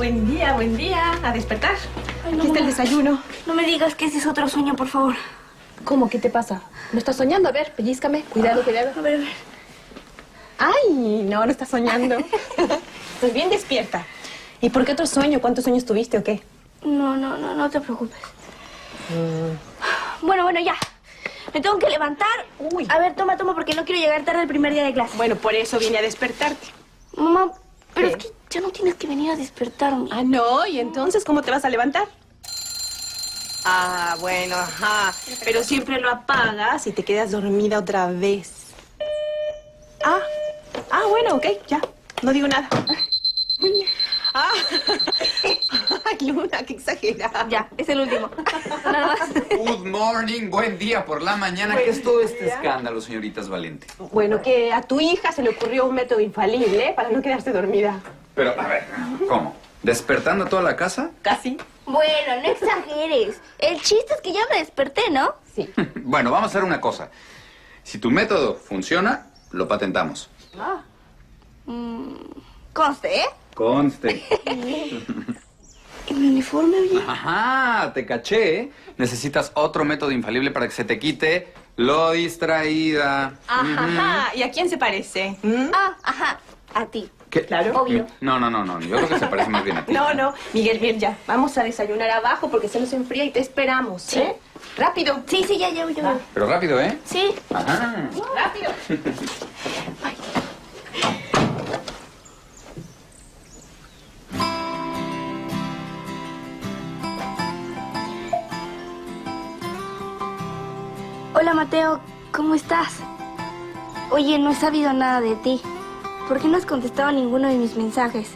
Buen día. A despertar. Ay, no, Aquí está el desayuno. No me digas que ese es otro sueño, por favor. ¿Cómo? ¿Qué te pasa? ¿No estás soñando? A ver, pellízcame. Cuidado. A ver. Ay, no estás soñando. Estás bien despierta. ¿Y por qué otro sueño? ¿Cuántos sueños tuviste o qué? No te preocupes. Bueno, ya. Me tengo que levantar. Uy. A ver, toma, porque no quiero llegar tarde el primer día de clase. Bueno, por eso vine a despertarte. Mamá, pero ¿Qué? es que ya no tienes que venir a despertarme. Ah, no. ¿Y entonces cómo te vas a levantar? Ah, bueno, ajá. Pero siempre lo apagas y te quedas dormida otra vez. Bueno, ok, ya. No digo nada. Ay, Luna, qué exagerada. Ya, es el último. Nada más. Good morning, buen día por la mañana. ¿Qué es todo este escándalo, señoritas Valente? Bueno, que a tu hija se le ocurrió un método infalible para no quedarse dormida. Pero, a ver, ¿cómo? ¿Despertando a toda la casa? Casi. Bueno, no exageres. El chiste es que ya me desperté, ¿no? Sí. Bueno, vamos a hacer una cosa. Si tu método funciona, lo patentamos. Conste, ¿eh? Conste. ¿Y mi uniforme, oye? Ajá, te caché. Necesitas otro método infalible para que se te quite lo distraída. Ajá. ¿Y a quién se parece? Ajá. A ti. ¿Qué? Claro. Obvio. No. Yo creo que se parece más bien a ti. No. Miguel, bien, ya. Vamos a desayunar abajo porque se nos enfría y te esperamos, Sí. ¿eh? Rápido. Sí, ya voy. Pero rápido, ¿eh? Sí. Ajá. Rápido. Hola, Mateo. ¿Cómo estás? Oye, no he sabido nada de ti. ¿Por qué no has contestado ninguno de mis mensajes?